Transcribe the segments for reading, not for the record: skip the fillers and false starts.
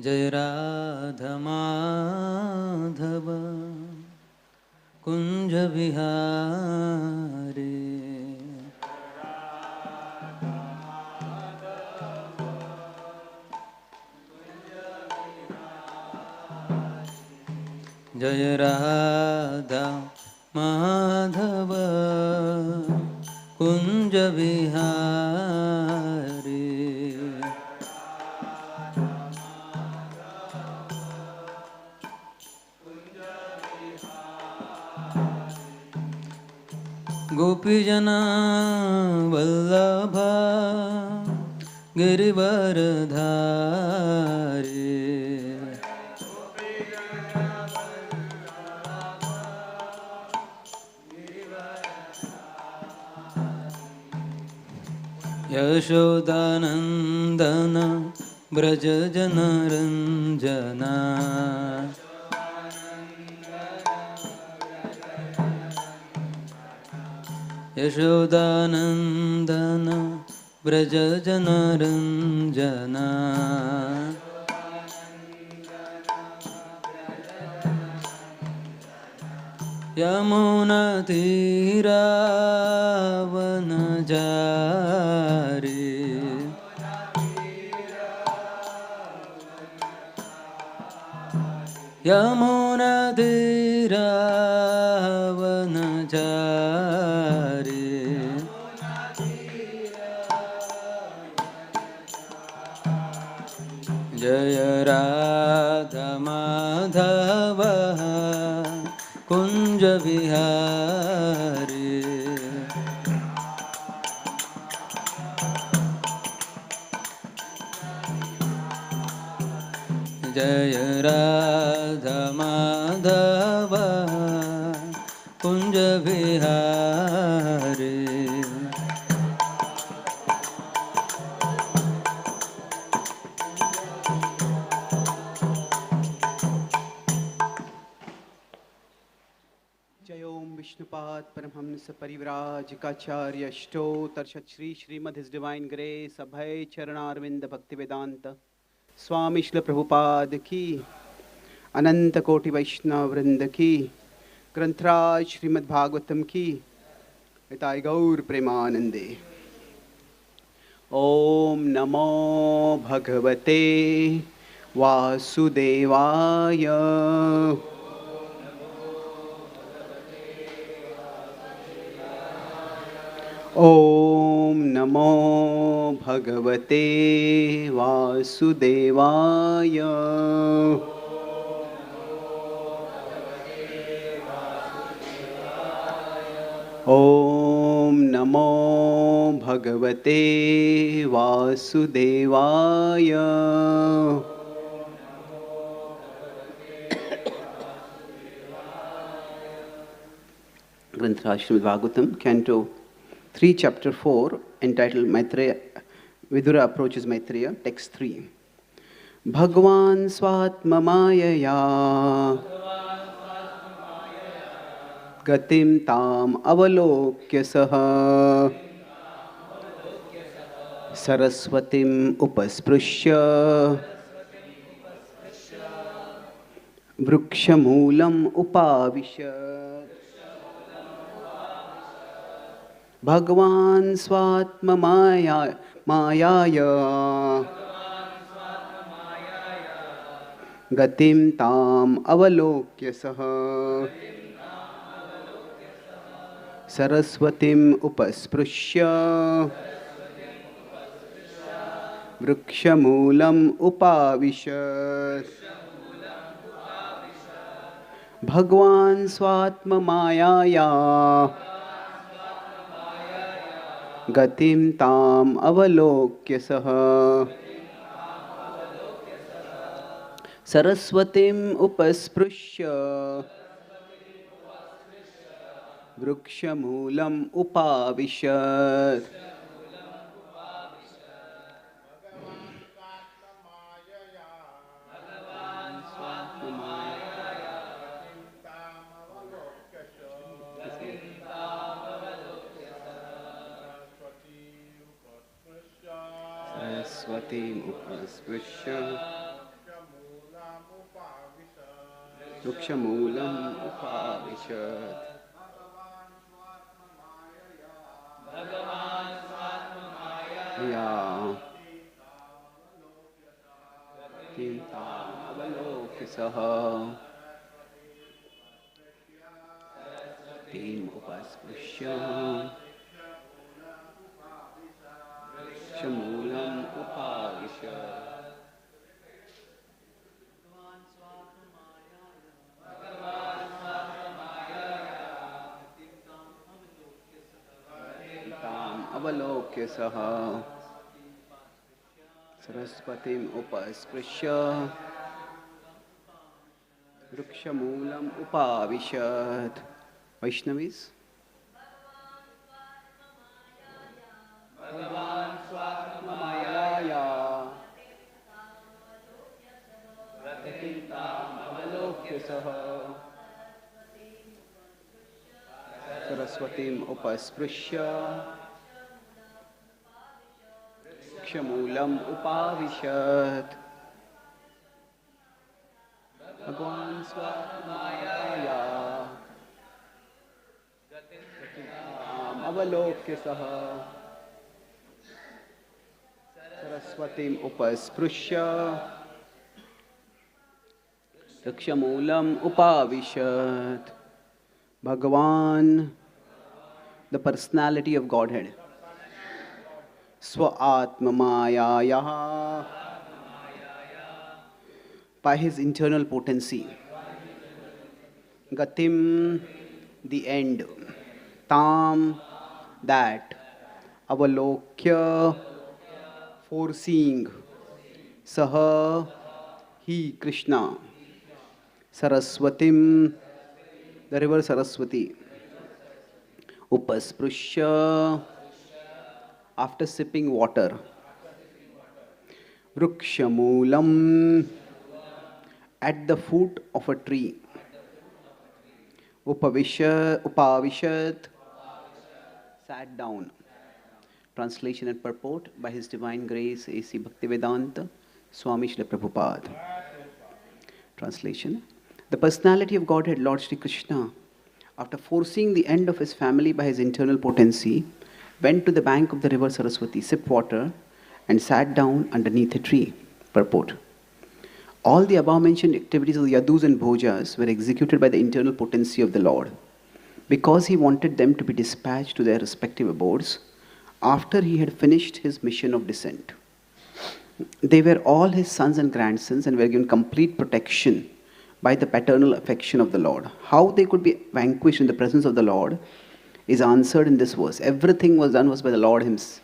जय राधा माधव कुंज विहारी। जय राधा माधव कुंज विहारी। गोपीजना वल्लभ गिरिवरधारी। यशोदानंदन ब्रज जनरंजना। यशोदानंदन ब्रज जनरंजना। यमुना तीरावनचारी। यमुना तीरावनचारी। जय राधा माधव कुंज विहारी। जय राधा माधव कुंज Vihari. Vishnupat Paramhamsa Parivrajakacarya Ashtotar Shri Srimad His Divine Grace Abhay Charanarvinda Bhakti Vedanta Swami Shri Prabhupada Ki Ananta Koti Vaishnava Vrinda Ki Grantraj Srimad Bhagavatam Ki Itai Gaur Premanande Om Namo Bhagavate Vasudevaya Om Namo Bhagavate Vasudevaya Om Namo Bhagavate Vasudevaya Granth Srimad Bhagavatam, Canto 3, Chapter 4, entitled Maitreya, Vidura approaches Maitreya, Text 3. Bhagwan Swatma Mayaya Gatim Tam Avalokya Saha Saraswatim Upasprushya Vrikshamulam Upavishat Bhagwan Swatma Mayaya Gatim Tam Avalokya Saha Saraswatim Upasprushya Vrikshamulam Upavishat Bhagwan Swatma Mayaya Gatim Tam Avalokya Saha Saraswatim Upasprushya Vrikshamulam Upavishat Saraswatim Upasprushya वृक्षमूलम् उपाविशत् या तामवलोक्य सः तीम् उपस्पृश्य वृक्षमूलम् उपाविशत् अवलोक्य सः सरस्वतीम् उपस्पृश्य वृक्षमूलम् उपाविशत्. Vaishnavis. भगवान् स्वात्ममायाया रतिताम् अवलोक्य सः सरस्वतीम् उपस्पृश्य वृक्षमूलम् उपाविशत्. भगवान् स्वात्ममायाया रतिताम् अवलोक्य सः सरस्वतीम् उपस्पृश्य वृक्षमूलम् उपाविशत्. Bhagavan, the personality of Godhead, Swa-atma Mayaya, by his internal potency, Gatim, the end, Tam, that, Avalokya, foreseeing, Saha, he, Krishna, Saraswatim, the river Saraswati, Upasprusha, after sipping water, Vrikshamulam, at the foot of a tree, Upavishat, sat down. Translation and purport by His Divine Grace A.C. Bhaktivedanta Swami Srila Prabhupada. Translation. The personality of Godhead, Lord Shri Krishna, after foreseeing the end of his family by his internal potency, went to the bank of the river Saraswati, sipped water, and sat down underneath a tree. Purport. All the above-mentioned activities of the Yadus and Bhojas were executed by the internal potency of the Lord. Because he wanted them to be dispatched to their respective abodes, after he had finished his mission of descent. They were all his sons and grandsons and were given complete protection by the paternal affection of the Lord. How they could be vanquished in the presence of the Lord is answered in this verse. Everything was done by the Lord himself.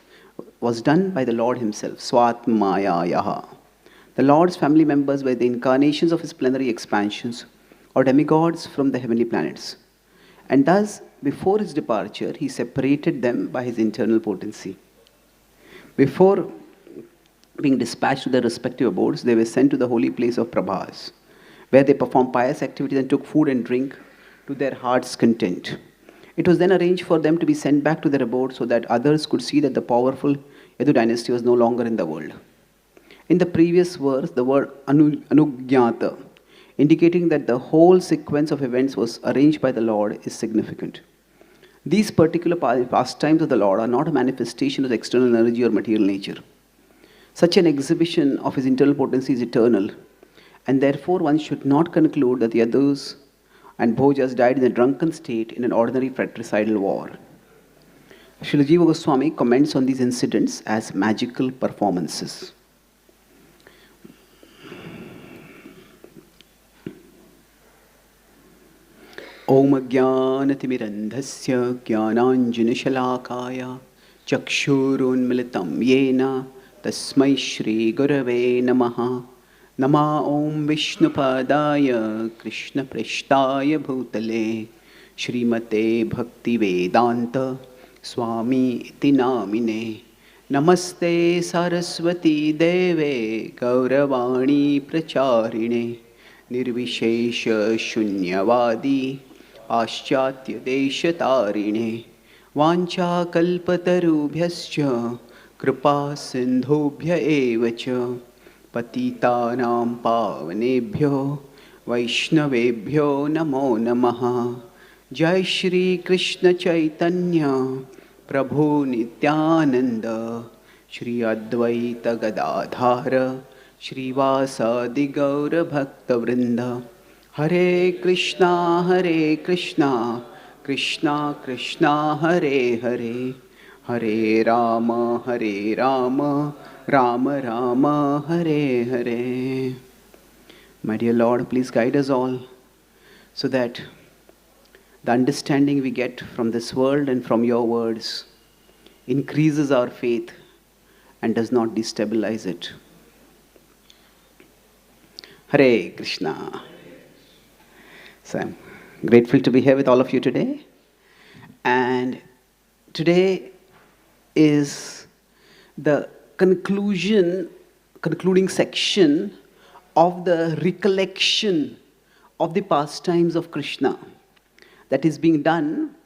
Swatmayayaha. The Lord's family members were the incarnations of his plenary expansions or demigods from the heavenly planets. And thus, before his departure, he separated them by his internal potency. Before being dispatched to their respective abodes, they were sent to the holy place of Prabhas, where they performed pious activities and took food and drink to their heart's content. It was then arranged for them to be sent back to their abode so that others could see that the powerful Yadu dynasty was no longer in the world. In the previous verse, the word anugyata, indicating that the whole sequence of events was arranged by the Lord, is significant. These particular pastimes of the Lord are not a manifestation of the external energy or material nature. Such an exhibition of his internal potency is eternal, and therefore one should not conclude that the Yadus and Bhojas died in a drunken state in an ordinary fratricidal war. Srila Jiva Goswami comments on these incidents as magical performances. Om Jnanatimirandhasya Jnananjanashalakaya Chakshurunmilitam Yena Tasmai Shri Gurave Namaha. Nama Om Vishnupadaya Krishna Prishtaya Bhutale Srimate Bhakti Vedanta Swami Iti Namine. Namaste Saraswati Deve Gauravani Pracharine Nirvishesha Shunyavadi Paschatya Deshatarine Vancha Kalpatarubhyascha Kripa Sindhubhya Evacha Patitanam Pavanebhyo वैष्णवेभ्यो नमो नमः। जय श्री कृष्ण चैतन्य प्रभु नित्यानंद, श्री अद्वैत गदाधार श्रीवासादि गौर भक्तवृंद। हरे कृष्णा कृष्णा कृष्णा हरे हरे, हरे Ram Ram Ram Hare Hare. My dear Lord, please guide us all so that the understanding we get from this world and from your words increases our faith and does not destabilize it. Hare Krishna. So I'm grateful to be here with all of you today. And today is the concluding section of the recollection of the pastimes of Krishna that is being done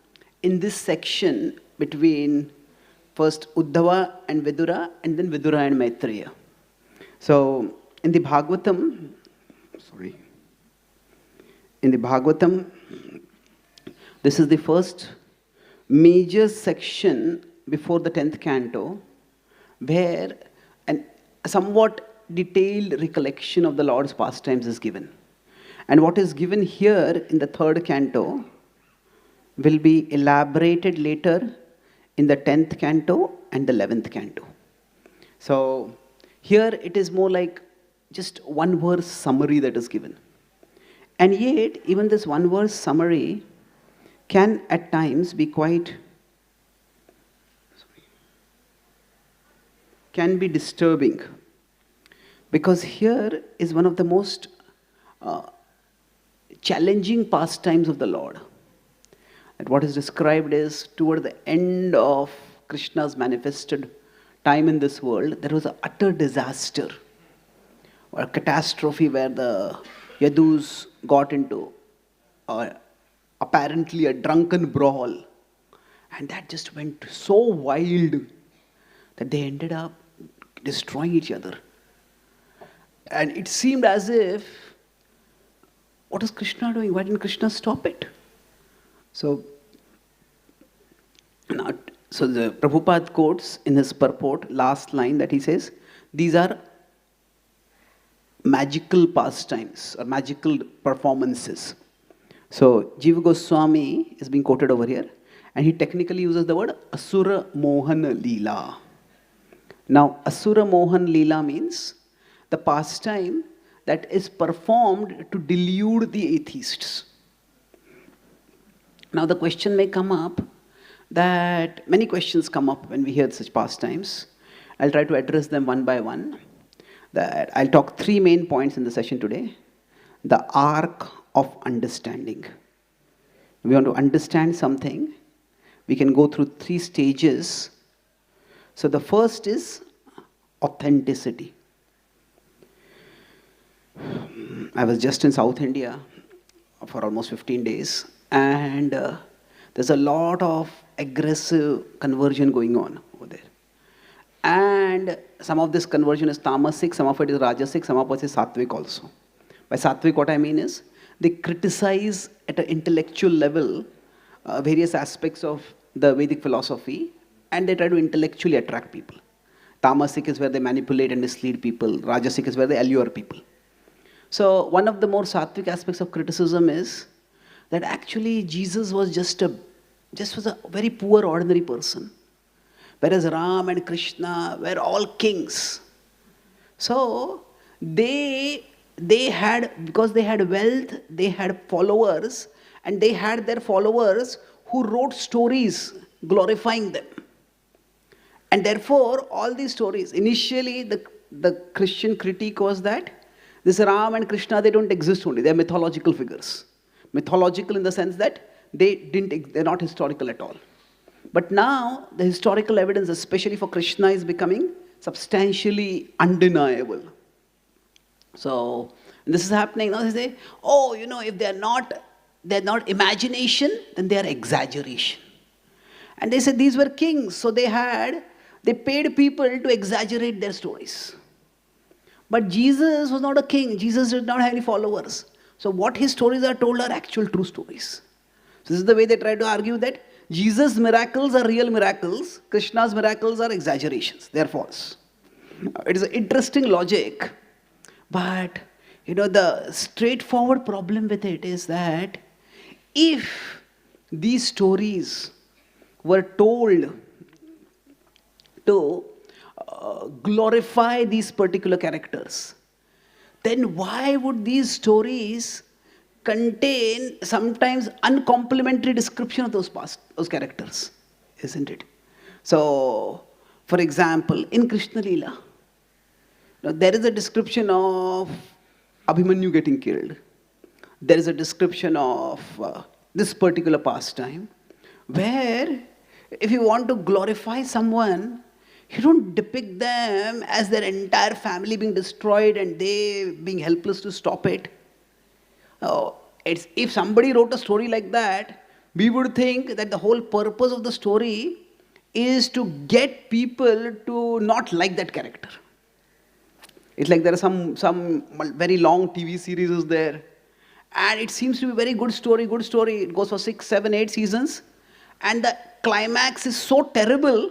in this section between first Uddhava and Vidura and then Vidura and Maitreya. So in the Bhagavatam, this is the first major section before the 10th canto, where a somewhat detailed recollection of the Lord's pastimes is given. And what is given here in the 3rd canto will be elaborated later in the 10th canto and the 11th canto. So here it is more like just one verse summary that is given. And yet, even this one verse summary can at times be can be disturbing. Because here is one of the most challenging pastimes of the Lord. That what is described is toward the end of Krishna's manifested time in this world, there was an utter disaster or a catastrophe where the Yadus got into apparently a drunken brawl. And that just went so wild that they ended up destroying each other. And it seemed as if, what is Krishna doing? Why didn't Krishna stop it? So the Prabhupada quotes in his purport, last line that he says, these are magical pastimes or magical performances. So Jiva Goswami is being quoted over here, and he technically uses the word Asura-mohana-lila. Now, Asura-mohana-lila means the pastime that is performed to delude the atheists. Now the question may come up that many questions come up when we hear such pastimes. I'll try to address them one by one. I'll talk 3 main points in the session today. The arc of understanding. If we want to understand something, we can go through 3 stages. So the first is authenticity. I was just in South India for almost 15 days, and there's a lot of aggressive conversion going on over there. And some of this conversion is tamasic, some of it is rajasic, some of it is sattvic also. By sattvic, what I mean is, they criticize at an intellectual level various aspects of the Vedic philosophy, and they try to intellectually attract people. Tamasic is where they manipulate and mislead people. Rajasic is where they allure people. So one of the more sattvic aspects of criticism is that actually Jesus was just a very poor, ordinary person. Whereas Ram and Krishna were all kings. So they had, because they had wealth, they had followers, and they had their followers who wrote stories glorifying them. And therefore, all these stories, initially the Christian critique was that this Ram and Krishna, they don't exist only, they're mythological figures. Mythological in the sense that they're not historical at all. But now, the historical evidence, especially for Krishna, is becoming substantially undeniable. So, this is happening. Now they say, if they're not imagination, then they are exaggeration. And they said these were kings, so they paid people to exaggerate their stories. But Jesus was not a king. Jesus did not have any followers. So what his stories are told are actual true stories. So this is the way they try to argue that Jesus' miracles are real miracles, Krishna's miracles are exaggerations, they are false. It is an interesting logic, but the straightforward problem with it is that if these stories were told to glorify these particular characters, then why would these stories contain sometimes uncomplimentary description of those characters, isn't it? So, for example, in Krishna Lila, there is a description of Abhimanyu getting killed. There is a description of this particular pastime, where if you want to glorify someone, you don't depict them as their entire family being destroyed and they being helpless to stop it. If somebody wrote a story like that, we would think that the whole purpose of the story is to get people to not like that character. It's like there are some very long TV series is there, and it seems to be very good story. It goes for 6, 7, 8 seasons, and the climax is so terrible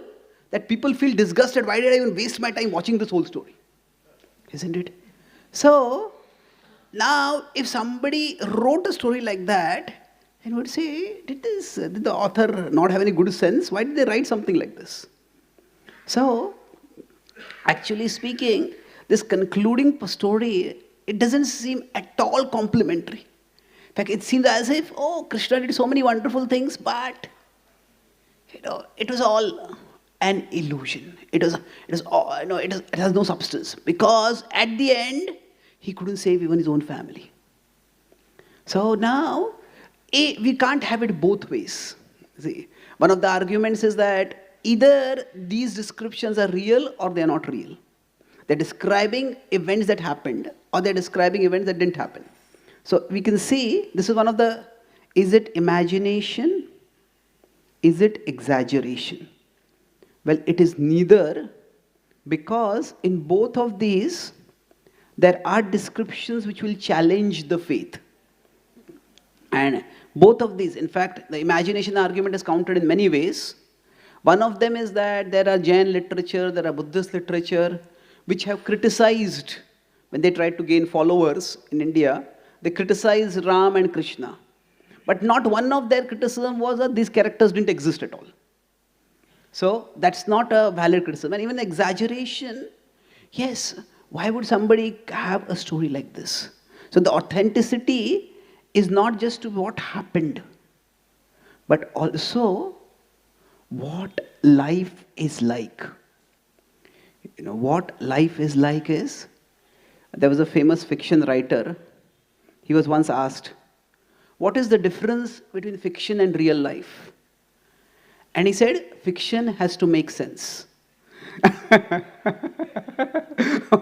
that people feel disgusted. Why did I even waste my time watching this whole story? Isn't it? So, now if somebody wrote a story like that, and would say, did the author not have any good sense? Why did they write something like this? So, actually speaking, this concluding story, it doesn't seem at all complimentary. In fact, it seems as if, Krishna did so many wonderful things, but it was all an illusion. It has no substance, because at the end he couldn't save even his own family. So now we can't have it both ways. See, one of the arguments is that either these descriptions are real or they are not real. They're describing events that happened, or they're describing events that didn't happen. So we can see this is one of the, is it imagination? Is it exaggeration? Well, it is neither, because in both of these, there are descriptions which will challenge the faith. And both of these, in fact, the imagination argument is countered in many ways. One of them is that there are Jain literature, there are Buddhist literature, which have criticized, when they tried to gain followers in India, they criticized Ram and Krishna. But not one of their criticism was that these characters didn't exist at all. So that's not a valid criticism. And even exaggeration, yes, why would somebody have a story like this? So the authenticity is not just to what happened, but also what life is like. What life is like is, there was a famous fiction writer, he was once asked, what is the difference between fiction and real life? And he said, fiction has to make sense.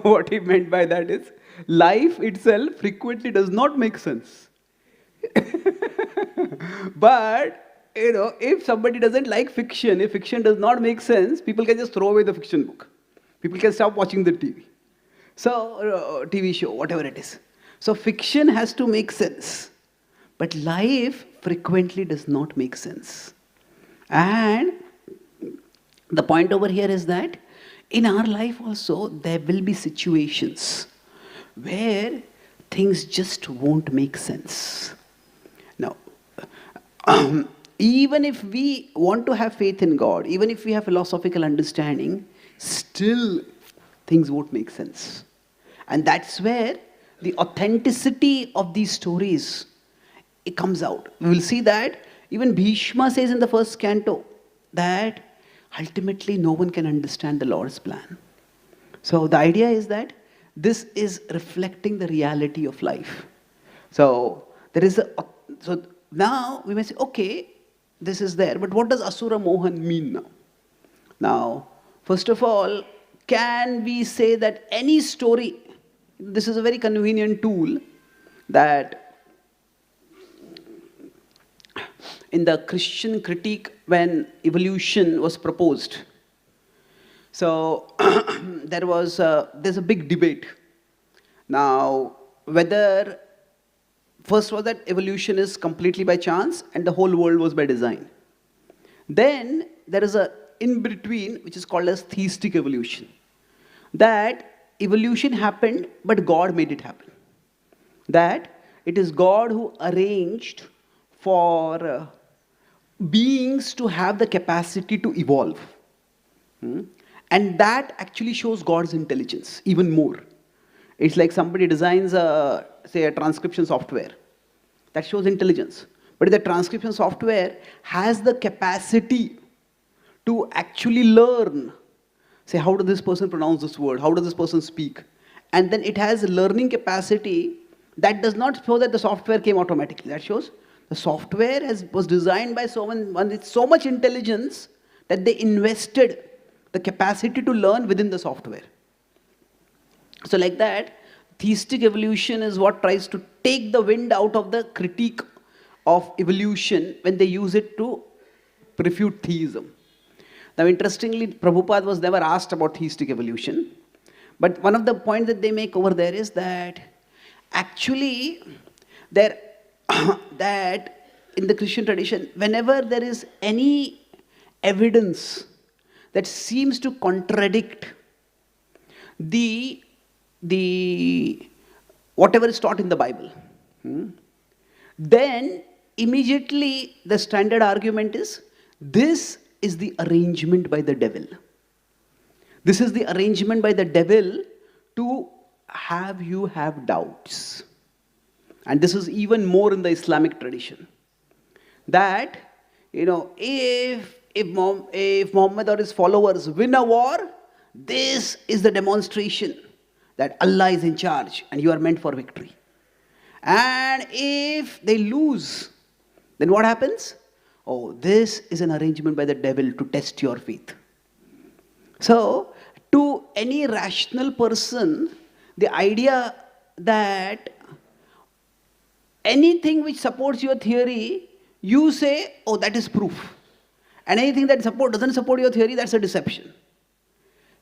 What he meant by that is, life itself frequently does not make sense. But, if somebody doesn't like fiction, if fiction does not make sense, people can just throw away the fiction book. People can stop watching the TV. So, TV show, whatever it is. So, fiction has to make sense. But life frequently does not make sense. And the point over here is that in our life also, there will be situations where things just won't make sense. Now, even if we want to have faith in God, even if we have philosophical understanding, still things won't make sense. And that's where the authenticity of these stories, it comes out. We will see that even Bhishma says in the first canto that ultimately no one can understand the Lord's plan. So the idea is that this is reflecting the reality of life. So so now we may say, okay, this is there, but what does Asura-mohan mean now? Now, first of all, can we say that any story, this is a very convenient tool that in the Christian critique when evolution was proposed, so there's a big debate now whether first was that evolution is completely by chance and the whole world was by design. Then there is a in between which is called as theistic evolution. That evolution happened but God made it happen. That it is God who arranged for beings to have the capacity to evolve. And that actually shows God's intelligence even more. It's like somebody designs say a transcription software. That shows intelligence. But if the transcription software has the capacity to actually learn, say how does this person pronounce this word, how does this person speak, and then it has learning capacity, that does not show that the software came automatically. That shows the software was designed by someone with so much intelligence that they invested the capacity to learn within the software. So like that, theistic evolution is what tries to take the wind out of the critique of evolution when they use it to refute theism. Now interestingly, Prabhupada was never asked about theistic evolution, but one of the points that they make over there is that actually that in the Christian tradition, whenever there is any evidence that seems to contradict the whatever is taught in the Bible, then immediately the standard argument is, this is the arrangement by the devil. This is the arrangement by the devil to have you have doubts. And this is even more in the Islamic tradition. That, if Muhammad or his followers win a war, this is the demonstration that Allah is in charge and you are meant for victory. And if they lose, then what happens? Oh, this is an arrangement by the devil to test your faith. So, to any rational person, the idea that anything which supports your theory, you say, oh, that is proof. And anything that doesn't support your theory, that's a deception.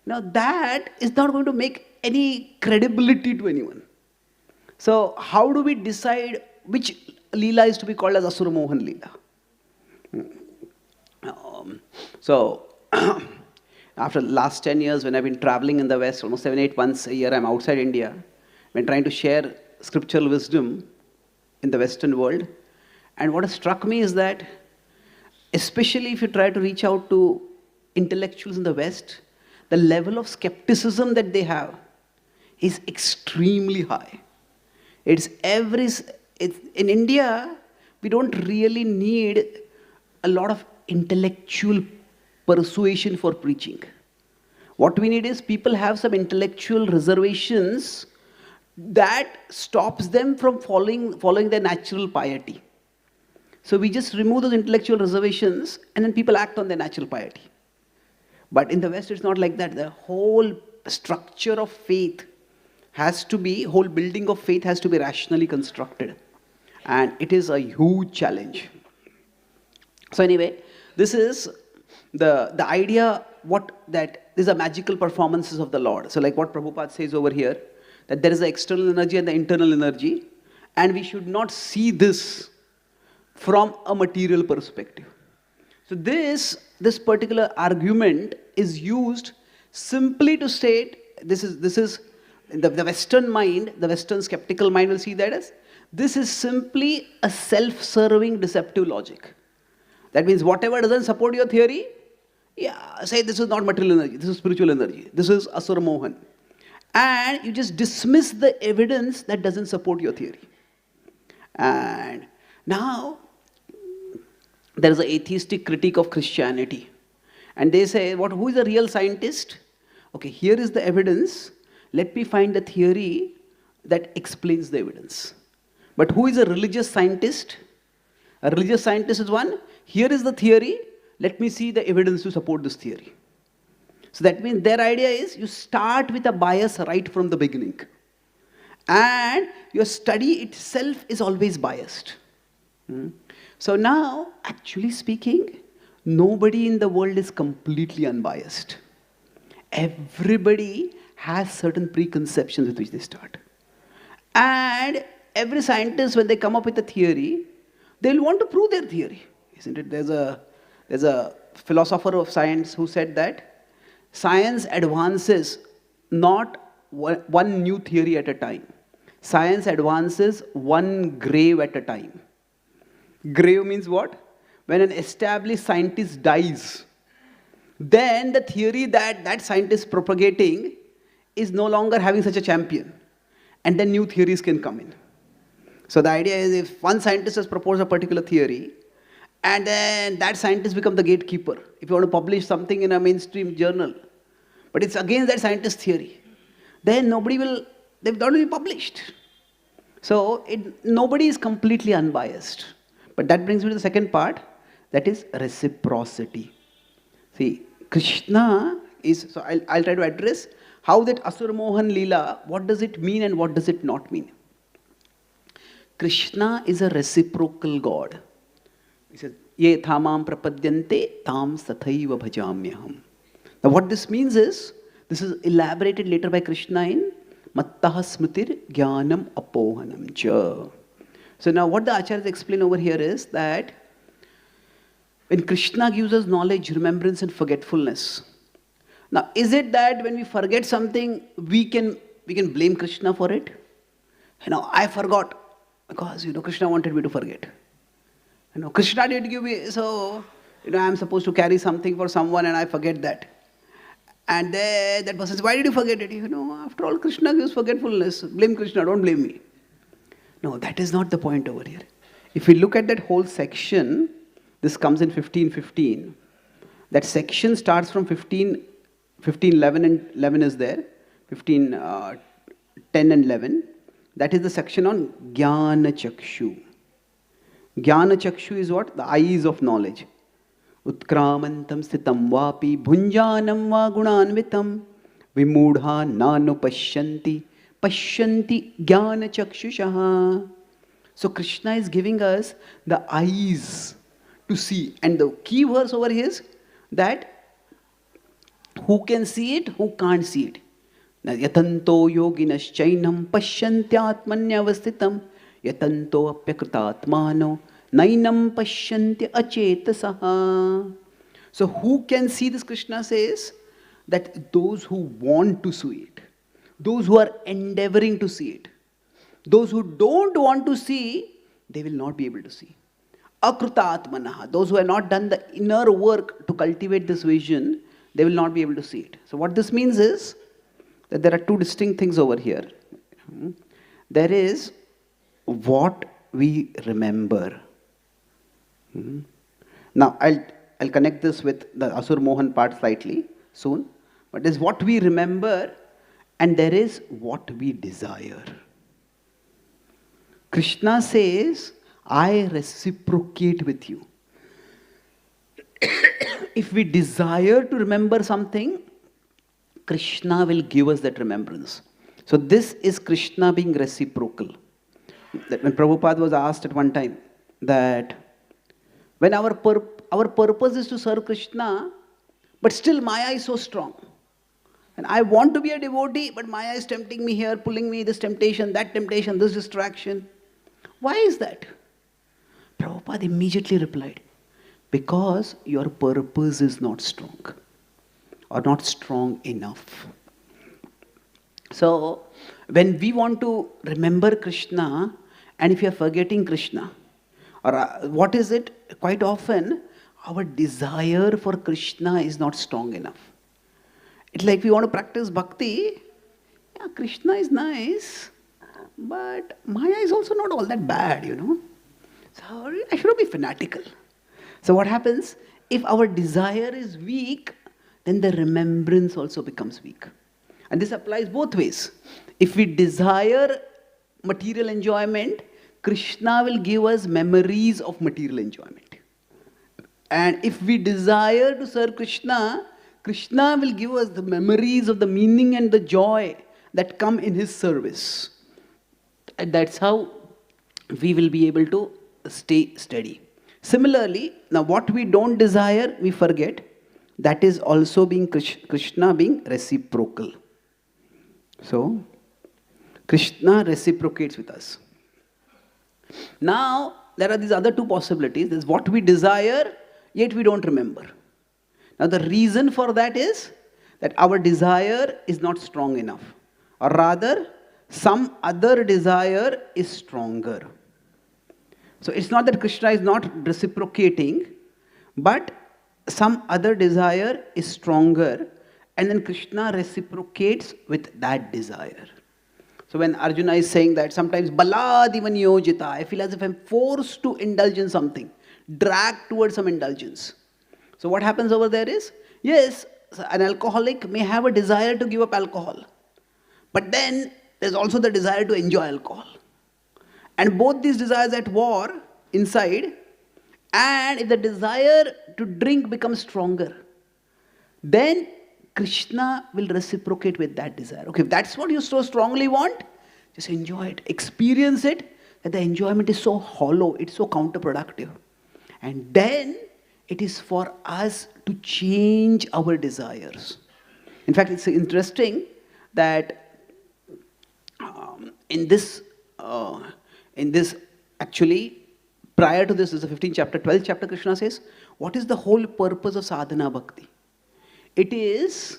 Now, that is not going to make any credibility to anyone. So, how do we decide which Leela is to be called as Asura-mohana-lila? So, after the last 10 years, when I've been traveling in the West, almost 7-8 months a year, I'm outside India, when trying to share scriptural wisdom in the Western world. And what has struck me is that, especially if you try to reach out to intellectuals in the West, the level of skepticism that they have is extremely high. In India, we don't really need a lot of intellectual persuasion for preaching. What we need is people have some intellectual reservations that stops them from following their natural piety. So we just remove those intellectual reservations and then people act on their natural piety. But in the West, it's not like that. The whole structure of faith whole building of faith has to be rationally constructed. And it is a huge challenge. So anyway, this is the idea that these are magical performances of the Lord. So like what Prabhupada says over here, that there is the external energy and the internal energy, and we should not see this from a material perspective. So this particular argument is used simply to state, this is the Western mind, the Western skeptical mind will see that as, this is simply a self-serving deceptive logic. That means whatever doesn't support your theory, say this is not material energy, this is spiritual energy, this is Asura-mohan. And you just dismiss the evidence that doesn't support your theory. And now, there is an atheistic critique of Christianity. And they say, who is a real scientist? Okay, here is the evidence. Let me find the theory that explains the evidence. But who is a religious scientist? A religious scientist is one. Here is the theory. Let me see the evidence to support this theory. So that means their idea is you start with a bias right from the beginning. And your study itself is always biased. So now, actually speaking, nobody in the world is completely unbiased. Everybody has certain preconceptions with which they start. And every scientist, when they come up with a theory, they'll want to prove their theory, isn't it? There's a philosopher of science who said that science advances not one new theory at a time. Science advances one grave at a time. Grave means what? When an established scientist dies, then the theory that that scientist is propagating is no longer having such a champion. And then new theories can come in. So the idea is, if one scientist has proposed a particular theory, and then that scientist becomes the gatekeeper. If you want to publish something in a mainstream journal, but it's against that scientist's theory, then they've not be published. So nobody is completely unbiased. But that brings me to the second part, that is reciprocity. See, Krishna is, so I'll try to address how that Asura-mohana-lila, what does it mean and what does it not mean? Krishna is a reciprocal God. He says, Ye thamam prapadyante tam sathaiva bhajamyaham. Now what this means is, this is elaborated later by Krishna in Mattaha smritir jnanam apohanam cha. So now what the acharyas explain over here is that when Krishna gives us knowledge, remembrance and forgetfulness. Now is it that when we forget something, we can blame Krishna for it? I forgot because Krishna wanted me to forget. Krishna did give me, so I'm supposed to carry something for someone and I forget that. And then that person says, why did you forget it? After all, Krishna gives forgetfulness. Blame Krishna, don't blame me. No, that is not the point over here. If we look at that whole section, this comes in 15:15. That section starts from 15:11 and 11 is there. 15:10 and 11. That is the section on Jnana Chakshu. Jnana Chakshu is what? The eyes of knowledge. Utkramantam sthitam vapi bhunjanam va gunanvitam vimudha nanu pashyanti jnana chakshushaha. So Krishna is giving us the eyes to see. And the key verse over here is that who can see it, who can't see it. Yatanto yoginas chainam pasyantyatmanyavasthitam yatanto apyakritatmano nainam pashyanti achetasaha. So who can see this? Krishna says that those who want to see it, those who are endeavoring to see it. Those who don't want to see, they will not be able to see. Akrutatmanaha, those who have not done the inner work to cultivate this vision, they will not be able to see it. So what this means is that there are two distinct things over here. There is what we remember. Now I'll connect this with the Asura-Mohan part slightly soon. But there's what we remember and there is what we desire. Krishna says, I reciprocate with you. If we desire to remember something, Krishna will give us that remembrance. So this is Krishna being reciprocal. That when Prabhupada was asked at one time that when our purpose is to serve Krishna, but still Maya is so strong. And I want to be a devotee, but Maya is tempting me here, pulling me this temptation, this distraction. Why is that? Prabhupada immediately replied, because your purpose is not strong or not strong enough. So when we want to remember Krishna and if you are forgetting Krishna, or what is it? Quite often our desire for Krishna is not strong enough. It's like we want to practice bhakti. Yeah, Krishna is nice, but Maya is also not all that bad, So I should not be fanatical. So what happens? If our desire is weak, then the remembrance also becomes weak. And this applies both ways. If we desire material enjoyment, Krishna will give us memories of material enjoyment. And if we desire to serve Krishna, Krishna will give us the memories of the meaning and the joy that come in his service. And that's how we will be able to stay steady. Similarly, now what we don't desire, we forget. That is also being Krishna being reciprocal. So, Krishna reciprocates with us. Now, there are these other two possibilities. There's what we desire, yet we don't remember. Now, the reason for that is that our desire is not strong enough. Or rather, some other desire is stronger. So, it's not that Krishna is not reciprocating, but some other desire is stronger, and then Krishna reciprocates with that desire. So when Arjuna is saying that sometimes baladivan yojita, I feel as if I'm forced to indulge in something, dragged towards some indulgence. So what happens over there is, yes, an alcoholic may have a desire to give up alcohol, but then there's also the desire to enjoy alcohol. And both these desires at war inside, and if the desire to drink becomes stronger, then Krishna will reciprocate with that desire. Okay, if that's what you so strongly want, just enjoy it, experience it, that the enjoyment is so hollow, it's so counterproductive. And then it is for us to change our desires. In fact, it's interesting that in this actually, prior to this is the 15th chapter, 12th chapter, Krishna says, what is the whole purpose of sadhana bhakti? It is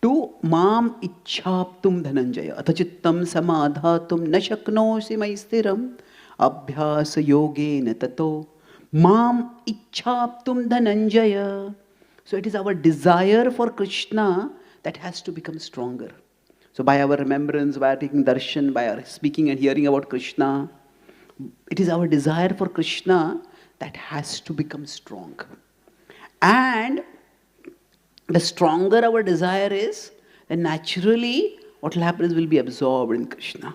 to mam ichhaptum dhananjaya atachittam samadhatum na shaknosi maistiram abhyasa yogena tato mam ichhaptum dhananjaya. So it is our desire for Krishna that has to become stronger. So by our remembrance, by our taking darshan, by our speaking and hearing about Krishna, it is our desire for Krishna that has to become strong. And the stronger our desire is, then naturally what will happen is we'll be absorbed in Krishna.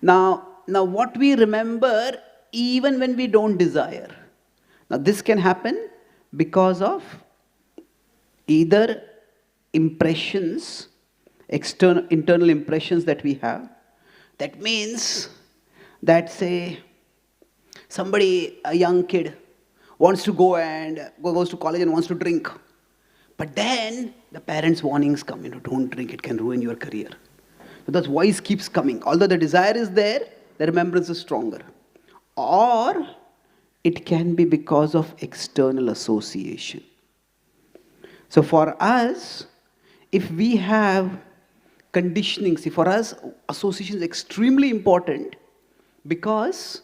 Now what we remember even when we don't desire. Now this can happen because of either impressions, internal impressions that we have. That means that, say, somebody, a young kid, wants to goes to college and wants to drink. But then the parents' warnings come, don't drink, it can ruin your career. So that voice keeps coming. Although the desire is there, the remembrance is stronger. Or it can be because of external association. So for us, if we have conditioning, see, for us, association is extremely important because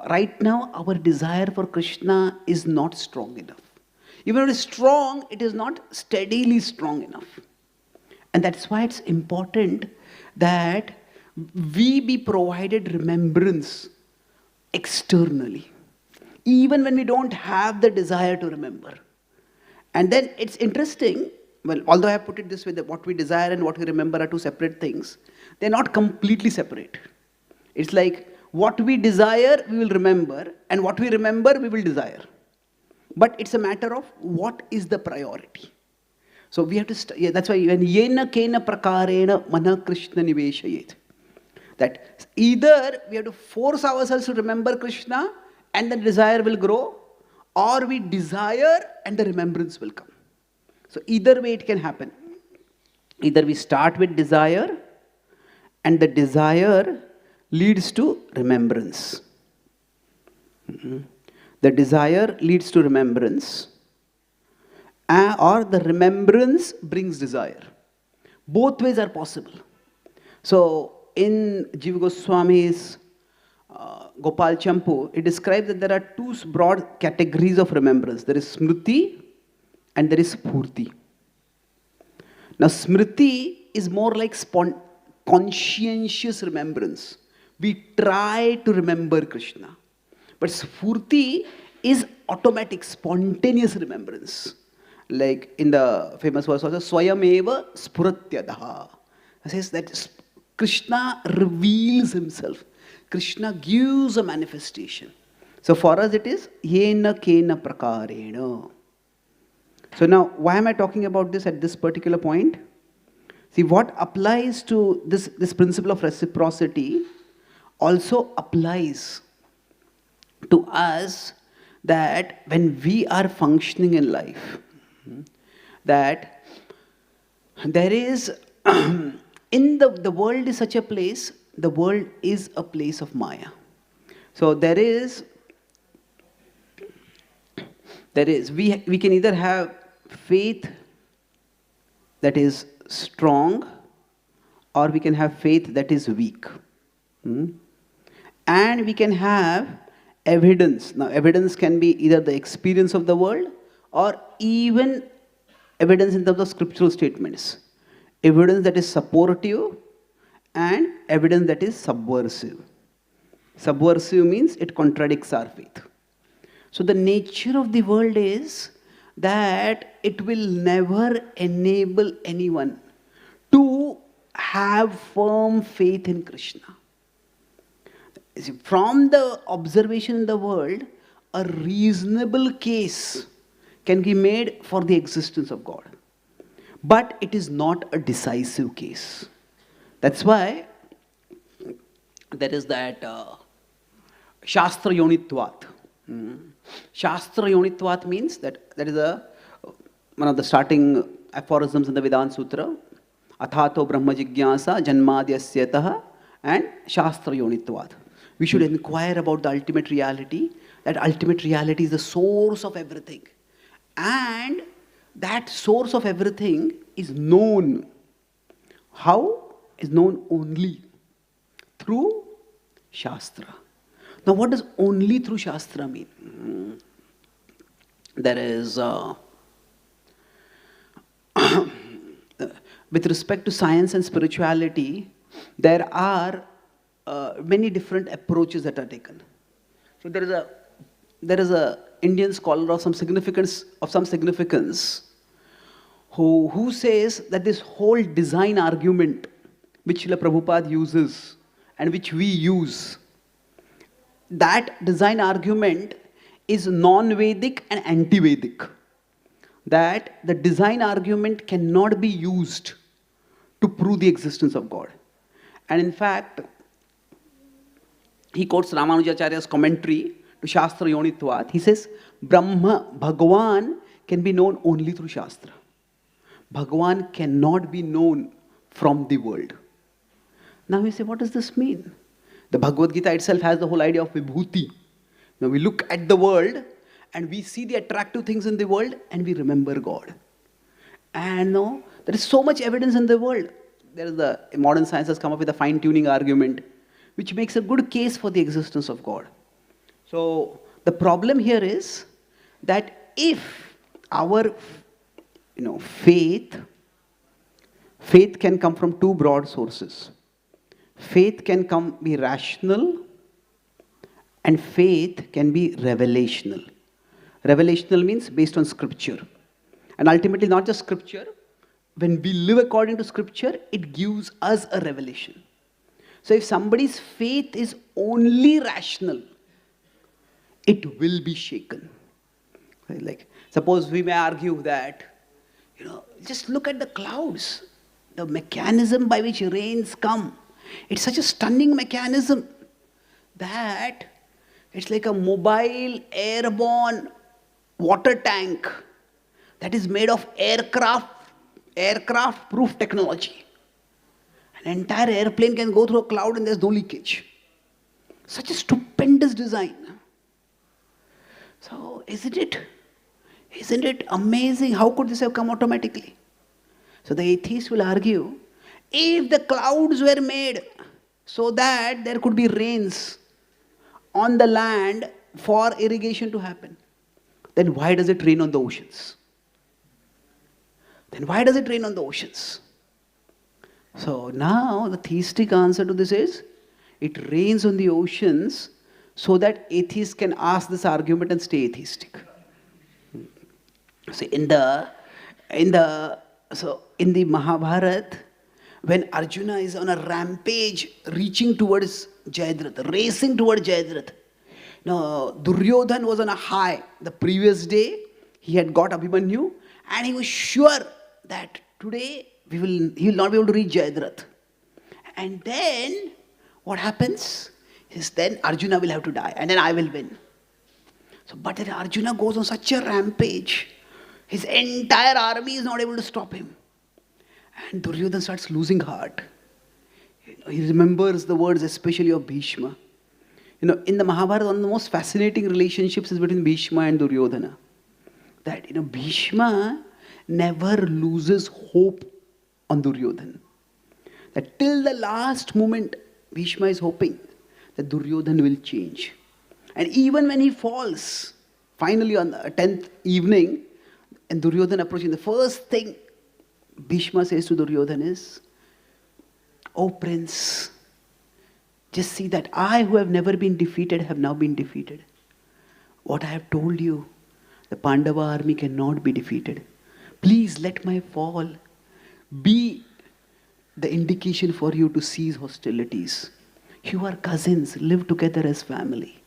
right now our desire for Krishna is not strong enough. Even if it is strong, it is not steadily strong enough. And that's why it's important that we be provided remembrance externally, even when we don't have the desire to remember. And then it's interesting, well, although I have put it this way, that what we desire and what we remember are two separate things, they're not completely separate. It's like what we desire, we will remember, and what we remember, we will desire. But it's a matter of what is the priority. So we have to, that's why when yena kena prakarena mana Krishna niveshayet. That either we have to force ourselves to remember Krishna and the desire will grow, or we desire and the remembrance will come. So either way it can happen. Either we start with desire and the desire leads to remembrance. The desire leads to remembrance, or the remembrance brings desire. Both ways are possible. So in Jiva Goswami's Gopal Champu, it describes that there are two broad categories of remembrance. There is smriti and there is spurti. Now smriti is more like conscientious remembrance. We try to remember Krishna. But spurti is automatic, spontaneous remembrance. Like in the famous verse also, Swayameva Spuratyadaha. It says that Krishna reveals himself. Krishna gives a manifestation. So for us it is Yena Kena Prakarena. So now, why am I talking about this at this particular point? See, what applies to this principle of reciprocity also applies to us, that when we are functioning in life, that there is, in the world is such a place, the world is a place of Maya. So we can either have faith that is strong, or we can have faith that is weak. Hmm? And we can have evidence. Now, evidence can be either the experience of the world or even evidence in terms of scriptural statements. Evidence that is supportive and evidence that is subversive. Subversive means it contradicts our faith. So the nature of the world is that it will never enable anyone to have firm faith in Krishna. From the observation in the world, a reasonable case can be made for the existence of God. But it is not a decisive case. That's why there is that Shastra Yonitvat. Shastra Yonitvat means that is one of the starting aphorisms in the Vedanta Sutra. Athato Brahma Jigyasa Janmadyasyatah and Shastra Yonitvat. We should inquire about the ultimate reality. That ultimate reality is the source of everything. And that source of everything is known. How? Is known only through Shastra. Now, what does only through Shastra mean? There is, with respect to science and spirituality, there are many different approaches that are taken. So there is a Indian scholar of some significance who says that this whole design argument which Srila Prabhupada uses and which we use, that design argument is non-Vedic and anti-Vedic. That the design argument cannot be used to prove the existence of God. And in fact, he quotes Ramanujacharya's commentary to Shastra Yonitvat. He says, Brahma, Bhagavan can be known only through Shastra. Bhagavan cannot be known from the world. Now we say, what does this mean? The Bhagavad Gita itself has the whole idea of vibhuti. Now we look at the world and we see the attractive things in the world and we remember God. And no, there is so much evidence in the world. There is modern science has come up with a fine-tuning argument which makes a good case for the existence of God. So the problem here is that if our faith can come from two broad sources. Faith can be rational and faith can be revelational. Revelational means based on scripture. And ultimately not just scripture. When we live according to scripture, it gives us a revelation. So if somebody's faith is only rational, it will be shaken. Like, suppose we may argue that, just look at the clouds. The mechanism by which rains come. It's such a stunning mechanism that it's like a mobile, airborne water tank that is made of aircraft-proof technology. An entire airplane can go through a cloud and there's no leakage. Such a stupendous design. So, isn't it amazing? How could this have come automatically? So the atheist will argue, if the clouds were made so that there could be rains on the land for irrigation to happen, then why does it rain on the oceans? So now the theistic answer to this is, it rains on the oceans so that atheists can ask this argument and stay atheistic. See, in the Mahabharata, when Arjuna is on a rampage racing towards Jayadratha, now Duryodhan was on a high. The previous day, he had got Abhimanyu and he was sure that today he will not be able to reach Jayadratha. And then, what happens is then Arjuna will have to die and then I will win. So, but then Arjuna goes on such a rampage, his entire army is not able to stop him. And Duryodhana starts losing heart. He remembers the words especially of Bhishma. In the Mahabharata, one of the most fascinating relationships is between Bhishma and Duryodhana. That, Bhishma never loses hope on Duryodhana. That till the last moment, Bhishma is hoping that Duryodhana will change. And even when he falls, finally on the 10th evening, and Duryodhana approaching, the first thing Bhishma says to Duryodhana is, "Oh Prince, just see that I who have never been defeated have now been defeated. What I have told you, the Pandava army cannot be defeated. Please let my fall be the indication for you to cease hostilities. You are cousins, live together as family."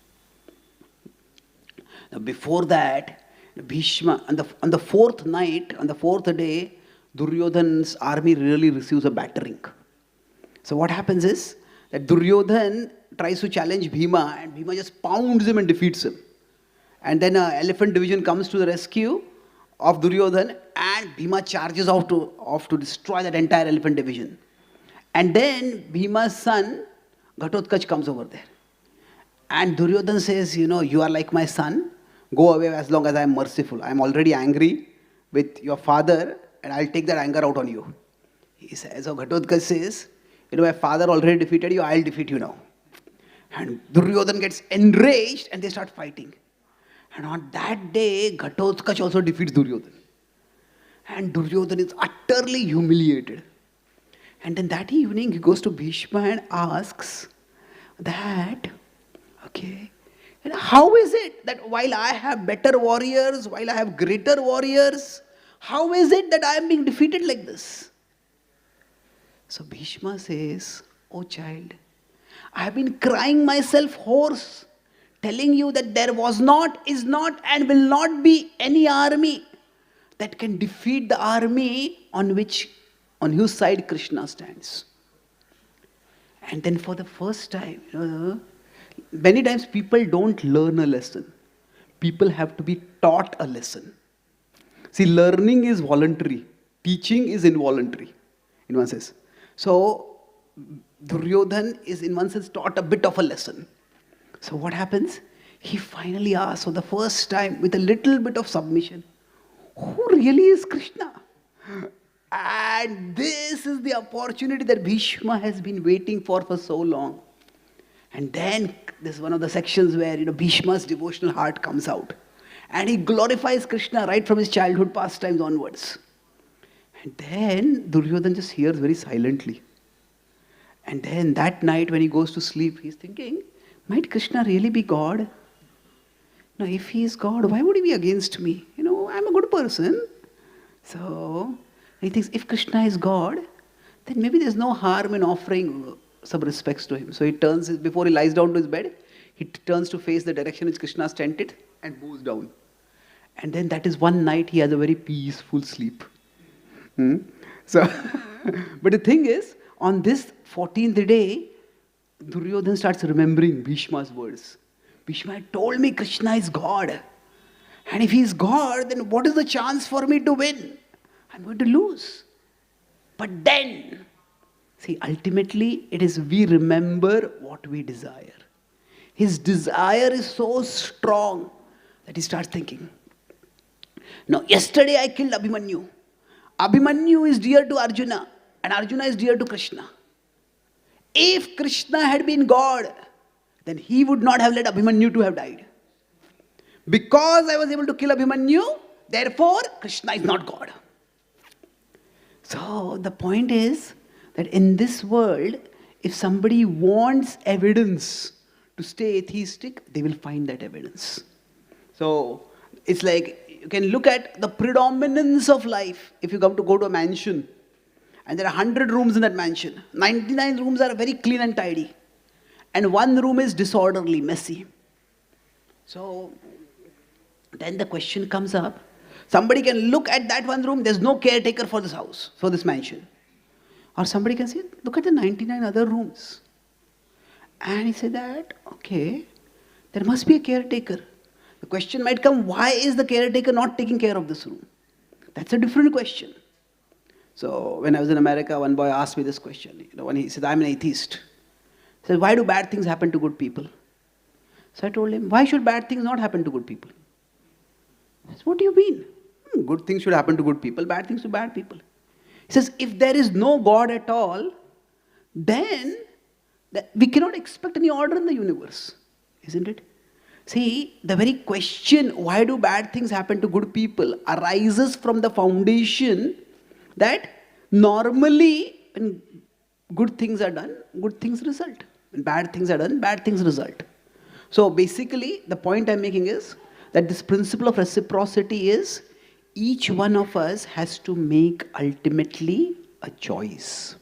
Now before that, Bhishma, on the fourth night, on the fourth day, Duryodhana's army really receives a battering. So what happens is that Duryodhana tries to challenge Bhima, and Bhima just pounds him and defeats him. And then an elephant division comes to the rescue of Duryodhana, and Bhima charges off to destroy that entire elephant division. And then Bhima's son, Ghatotkacha, comes over there. And Duryodhana says, "You are like my son. Go away as long as I am merciful. I am already angry with your father, and I'll take that anger out on you." He says, so Ghatotkacha says, "My father already defeated you, I'll defeat you now." And Duryodhana gets enraged and they start fighting. And on that day, Ghatotkacha also defeats Duryodhana. And Duryodhana is utterly humiliated. And then that evening, he goes to Bhishma and asks that, okay, how is it that while I have better warriors, while I have greater warriors, how is it that I am being defeated like this? So Bhishma says, "Oh child, I have been crying myself hoarse, telling you that there was not, is not, and will not be any army that can defeat the army on whose side Krishna stands." And then for the first time, many times people don't learn a lesson. People have to be taught a lesson. See, learning is voluntary. Teaching is involuntary, in one sense. So, Duryodhana is in one sense taught a bit of a lesson. So what happens? He finally asks for the first time with a little bit of submission, who really is Krishna? And this is the opportunity that Bhishma has been waiting for so long. And then this is one of the sections where Bhishma's devotional heart comes out. And he glorifies Krishna right from his childhood pastimes onwards. And then Duryodhana just hears very silently. And then that night when he goes to sleep, he's thinking, might Krishna really be God? Now if he is God, why would he be against me? I'm a good person. So he thinks if Krishna is God, then maybe there's no harm in offering some respects to him. So he turns, before he lies down to his bed, he turns to face the direction which Krishna tented and moves down. And then that is one night he has a very peaceful sleep. So, but the thing is, on this 14th day, Duryodhana starts remembering Bhishma's words. Bhishma had told me Krishna is God. And if he is God, then what is the chance for me to win? I'm going to lose. But then, see, ultimately, it is we remember what we desire. His desire is so strong that he starts thinking, now, yesterday I killed Abhimanyu. Abhimanyu is dear to Arjuna, and Arjuna is dear to Krishna. If Krishna had been God, then he would not have let Abhimanyu to have died. Because I was able to kill Abhimanyu, therefore Krishna is not God. So the point is that in this world, if somebody wants evidence to stay atheistic, they will find that evidence. So it's like you can look at the predominance of life. If you come to go to a mansion, and there are 100 rooms in that mansion, 99 rooms are very clean and tidy, and one room is disorderly, messy. So then the question comes up, somebody can look at that one room, there's no caretaker for this house, for this mansion. Or somebody can say, look at the 99 other rooms. And he said that, okay, there must be a caretaker. The question might come, why is the caretaker not taking care of this room? That's a different question. So when I was in America, one boy asked me this question. When he said, I'm an atheist. He said, why do bad things happen to good people? So I told him, why should bad things not happen to good people? He says, what do you mean? Good things should happen to good people, bad things to bad people. He says, if there is no God at all, then we cannot expect any order in the universe, isn't it? See, the very question, why do bad things happen to good people, arises from the foundation that normally when good things are done, good things result. When bad things are done, bad things result. So basically, the point I'm making is that this principle of reciprocity is each one of us has to make ultimately a choice.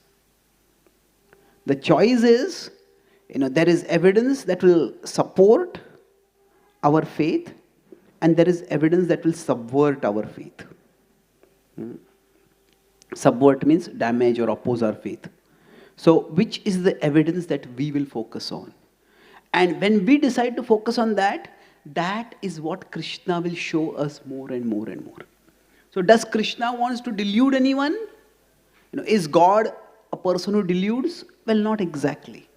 The choice is, there is evidence that will support our faith, and there is evidence that will subvert our faith. Subvert means damage or oppose our faith. So, which is the evidence that we will focus on? And when we decide to focus on that, that is what Krishna will show us more and more and more. So, does Krishna wants to delude anyone? Is God a person who deludes? Well, not exactly.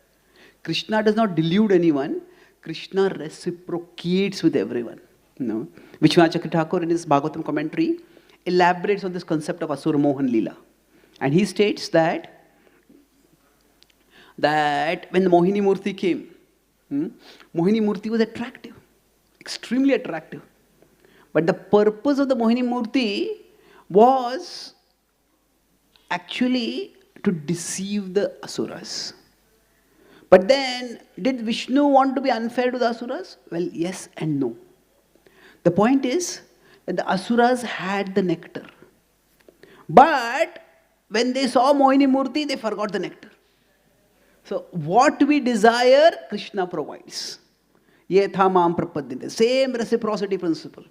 Krishna does not delude anyone. Krishna reciprocates with everyone. Vishwanath Chakravarti Thakur in his Bhagavatam commentary elaborates on this concept of Asura-mohana-lila. And he states that when the Mohini Murti came, Mohini Murti was attractive, extremely attractive. But the purpose of the Mohini Murti was actually to deceive the Asuras. But then, did Vishnu want to be unfair to the Asuras? Well, yes and no. The point is that the Asuras had the nectar. But when they saw Mohini Murti, they forgot the nectar. So, what we desire, Krishna provides. Yetha mam prapadyante. Same reciprocity principle.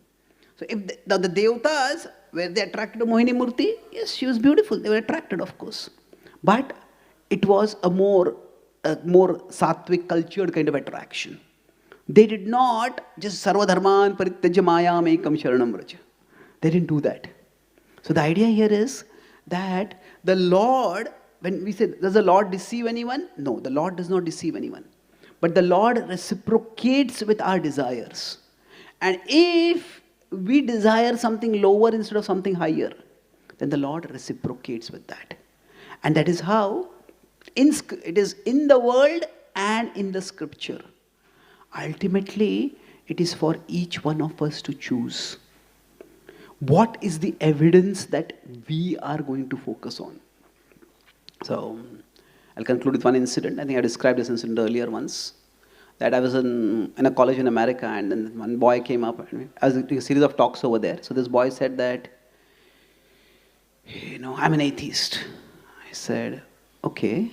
So, if the Devatas, were they attracted to Mohini Murti? Yes, she was beautiful. They were attracted, of course. But it was a more sattvic, cultured kind of attraction. They did not just sarva dharman parityajya mayam ekam sharanam vraja. They didn't do that. So the idea here is that the Lord, when we say, does the Lord deceive anyone? No, the Lord does not deceive anyone. But the Lord reciprocates with our desires. And if we desire something lower instead of something higher, then the Lord reciprocates with that. And that is how it is in the world and in the scripture. Ultimately, it is for each one of us to choose. What is the evidence that we are going to focus on? So, I'll conclude with one incident. I think I described this incident earlier once. That I was in a college in America, and then one boy came up. I was doing a series of talks over there. So this boy said that, I'm an atheist. I said, okay.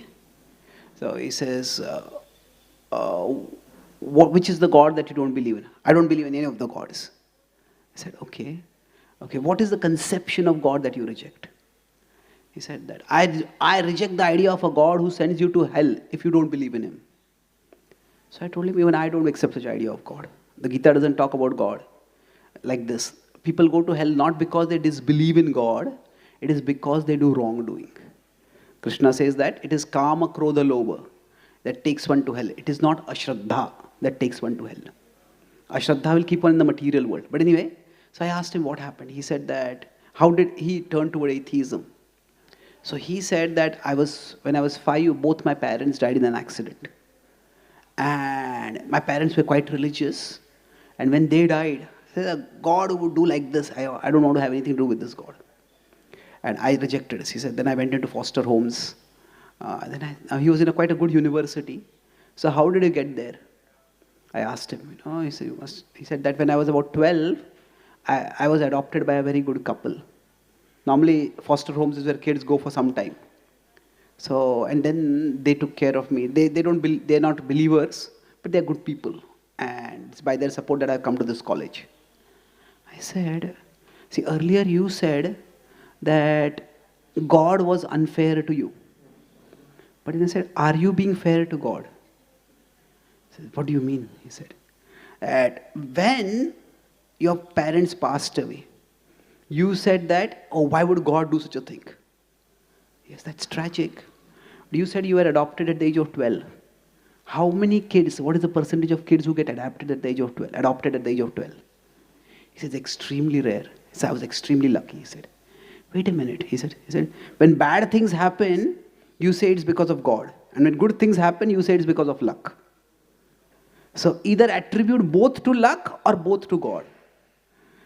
So he says, which is the God that you don't believe in? I don't believe in any of the gods. I said, okay. Okay, what is the conception of God that you reject? He said that, I reject the idea of a God who sends you to hell if you don't believe in him. So I told him, even I don't accept such idea of God. The Gita doesn't talk about God like this. People go to hell not because they disbelieve in God, it is because they do wrongdoing. Krishna says that it is kama, krodha, lobha that takes one to hell. It is not ashraddha that takes one to hell. Ashraddha will keep one in the material world. But anyway, so I asked him what happened. He said that, how did he turn toward atheism? So he said that when I was 5, both my parents died in an accident. And my parents were quite religious. And when they died, they said, God who would do like this, I don't want to have anything to do with this God. And I rejected it. He said, then I went into foster homes. He was in quite a good university. So how did you get there? I asked him. He said that when I was about 12, I was adopted by a very good couple. Normally, foster homes is where kids go for some time. So, and then they took care of me. They're not believers, but they're good people. And it's by their support that I've come to this college. I said, see, earlier you said that God was unfair to you. But then I said, are you being fair to God? I said, what do you mean? He said, that when your parents passed away, you said that, oh, why would God do such a thing? Yes, that's tragic. You said you were adopted at the age of 12. How many kids, what is the percentage of kids who get adopted at the age of 12? Adopted at the age of 12? He says, extremely rare. He said, I was extremely lucky, he said. Wait a minute, he said, when bad things happen, you say it's because of God. And when good things happen, you say it's because of luck. So either attribute both to luck or both to God.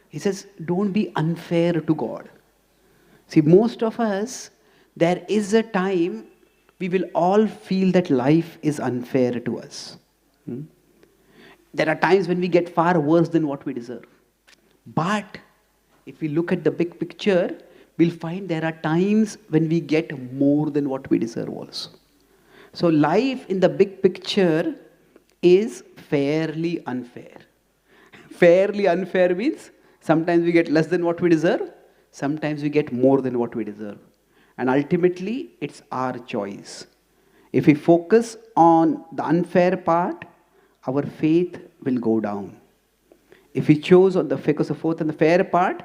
He says, don't be unfair to God. See, most of us, there is a time we will all feel that life is unfair to us. There are times when we get far worse than what we deserve. But if we look at the big picture, we'll find there are times when we get more than what we deserve also. So life in the big picture is fairly unfair. Fairly unfair means sometimes we get less than what we deserve, sometimes we get more than what we deserve. And ultimately, it's our choice. If we focus on the unfair part, our faith will go down. If we choose on the focus of forth on the fair part,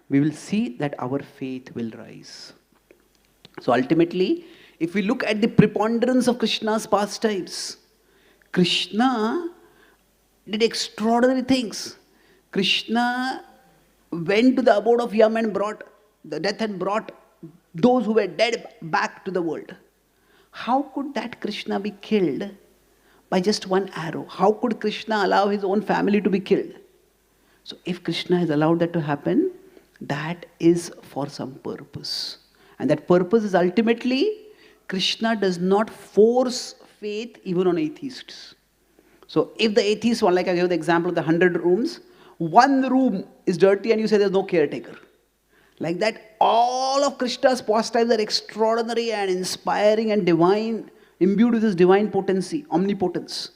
we will see that our faith will rise. So ultimately, if we look at the preponderance of Krishna's pastimes, Krishna did extraordinary things. Krishna went to the abode of Yam and brought the death and brought those who were dead back to the world. How could that Krishna be killed by just one arrow? How could Krishna allow his own family to be killed? So if Krishna has allowed that to happen, that is for some purpose. And that purpose is ultimately, Krishna does not force faith even on atheists. So if the atheists want, like I gave the example of the 100 rooms, one room is dirty and you say there's no caretaker. Like that, all of Krishna's pastimes are extraordinary and inspiring and divine, imbued with this divine potency, omnipotence.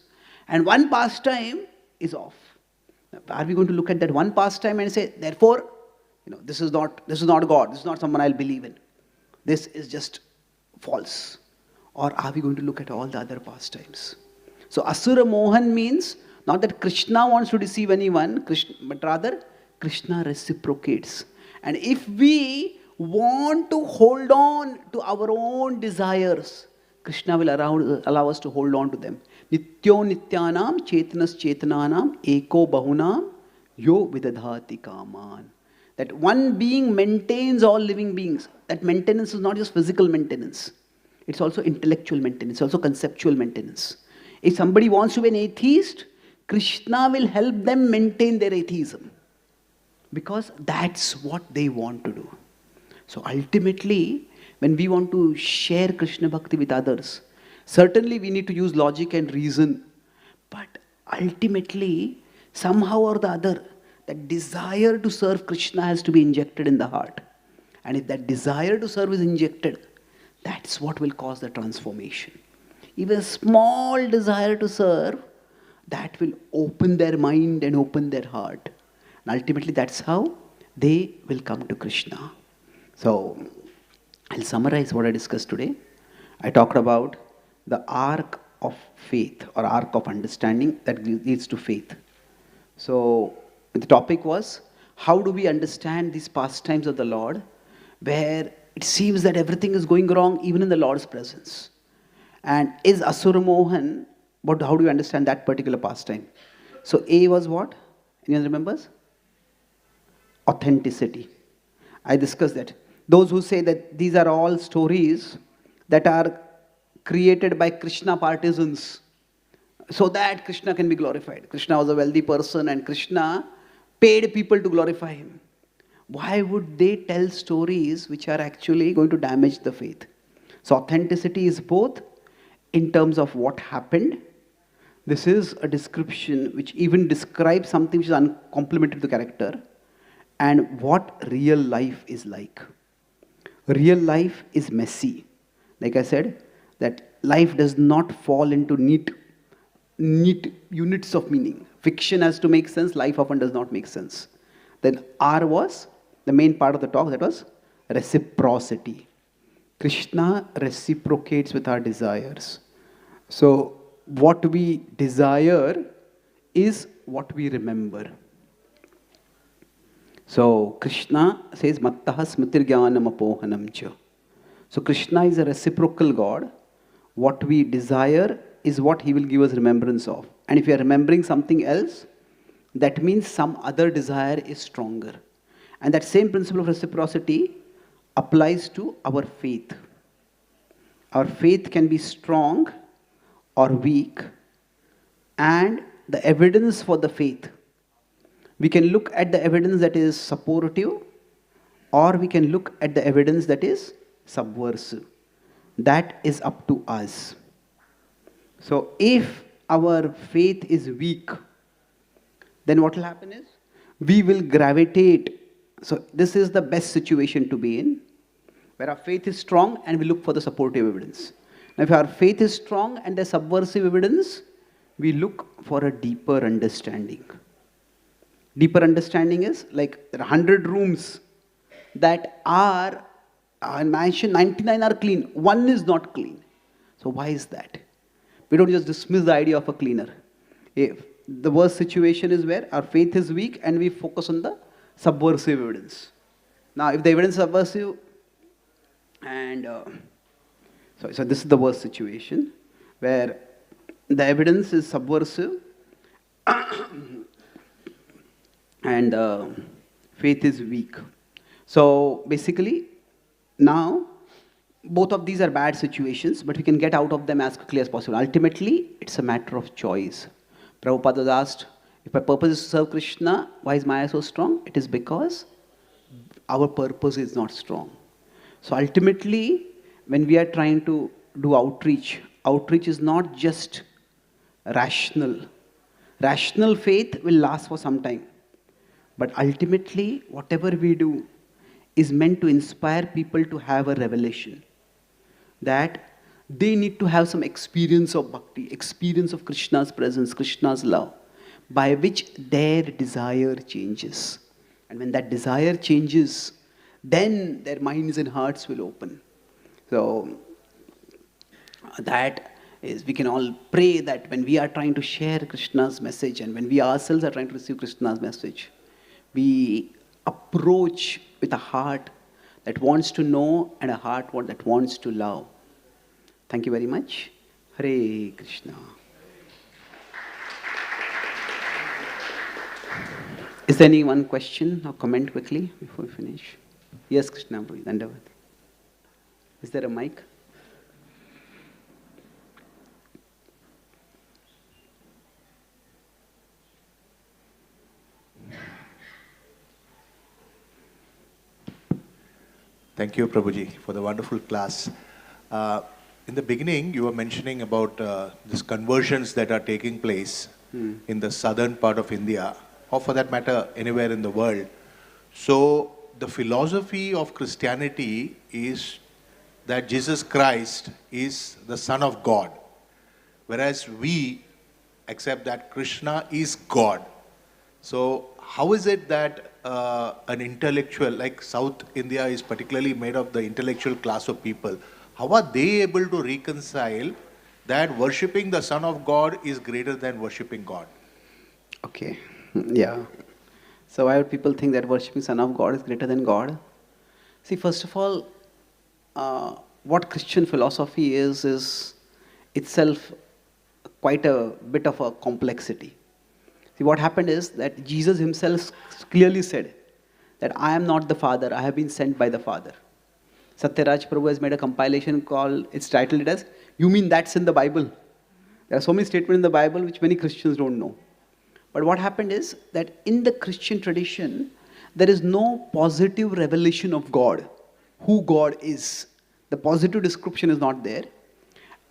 And one pastime is off. Are we going to look at that one pastime and say, therefore, this is not God, this is not someone I'll believe in. This is just false. Or are we going to look at all the other pastimes? So Asura-mohan means not that Krishna wants to deceive anyone, but rather Krishna reciprocates. And if we want to hold on to our own desires, Krishna will allow us to hold on to them. Nityo nityanam chetanas chetananam eko bahunam yo vidadhati kaman. That one being maintains all living beings. That maintenance is not just physical maintenance. It's also intellectual maintenance, it's also conceptual maintenance. If somebody wants to be an atheist, Krishna will help them maintain their atheism. Because that's what they want to do. So ultimately, when we want to share Krishna Bhakti with others, certainly we need to use logic and reason. But ultimately, somehow or the other, that desire to serve Krishna has to be injected in the heart. And if that desire to serve is injected, that's what will cause the transformation. Even a small desire to serve, that will open their mind and open their heart. And ultimately, that's how they will come to Krishna. So, I'll summarize what I discussed today. I talked about the arc of faith or arc of understanding that leads to faith. So, the topic was, how do we understand these pastimes of the Lord, where it seems that everything is going wrong even in the Lord's presence? And is Asura-mohan, how do you understand that particular pastime? So, A was what? Anyone remembers? Authenticity. I discussed that. Those who say that these are all stories that are created by Krishna partisans so that Krishna can be glorified. Krishna was a wealthy person and Krishna paid people to glorify him. Why would they tell stories which are actually going to damage the faith? So authenticity is both in terms of what happened. This is a description which even describes something which is uncomplimentary to the character, and what real life is like. Real life is messy. Like I said, that life does not fall into neat units of meaning. Fiction has to make sense, life often does not make sense. Then R was the main part of the talk, that was reciprocity. Krishna reciprocates with our desires. So what we desire is what we remember. So Krishna says, Mattaha smritirjnanam apohanam cha. So Krishna is a reciprocal God. What we desire is what he will give us remembrance of. And if we are remembering something else, that means some other desire is stronger. And that same principle of reciprocity applies to our faith. Our faith can be strong or weak, and the evidence for the faith. We can look at the evidence that is supportive, or we can look at the evidence that is subversive. That is up to us. So if our faith is weak, then what will happen is we will gravitate. So this is the best situation to be in, where our faith is strong and we look for the supportive evidence. Now if our faith is strong and there's subversive evidence, we look for a deeper understanding. Deeper understanding is like there are 100 rooms that are, I mentioned 99 are clean, one is not clean. So why is that? We don't just dismiss the idea of a cleaner. If the worst situation is where our faith is weak and we focus on the subversive evidence. Now if the evidence is subversive, and so this is the worst situation, where the evidence is subversive and faith is weak. So basically, now both of these are bad situations, but we can get out of them as quickly as possible. Ultimately, it's a matter of choice. Prabhupada was asked, if my purpose is to serve Krishna, why is Maya so strong? It is because our purpose is not strong. So ultimately, when we are trying to do outreach, outreach is not just rational. Rational faith will last for some time. But ultimately, whatever we do is meant to inspire people to have a revelation. That they need to have some experience of bhakti, experience of Krishna's presence, Krishna's love, by which their desire changes. And when that desire changes, then their minds and hearts will open. So that is, we can all pray that when we are trying to share Krishna's message and when we ourselves are trying to receive Krishna's message, we approach with a heart that wants to know and a heart that wants to love. Thank you very much. Hare Krishna. Is there any one question or comment quickly before we finish? Yes, Krishna, Dandavad. Is there a mic? Thank you, Prabhuji, for the wonderful class. In the beginning, you were mentioning about these conversions that are taking place in the southern part of India, or for that matter, anywhere in the world. So, the philosophy of Christianity is that Jesus Christ is the Son of God, whereas we accept that Krishna is God. So, how is it that an intellectual, like South India is particularly made of the intellectual class of people, how are they able to reconcile that worshipping the Son of God is greater than worshipping God? Okay, yeah. So why would people think that worshipping Son of God is greater than God? See, first of all, what Christian philosophy is itself quite a bit of a complexity. See, what happened is that Jesus himself clearly said that I am not the Father, I have been sent by the Father. Satyaraj Prabhu has made a compilation called, it's titled as, You Mean That's in the Bible? There are so many statements in the Bible which many Christians don't know. But what happened is that in the Christian tradition, there is no positive revelation of God, who God is. The positive description is not there.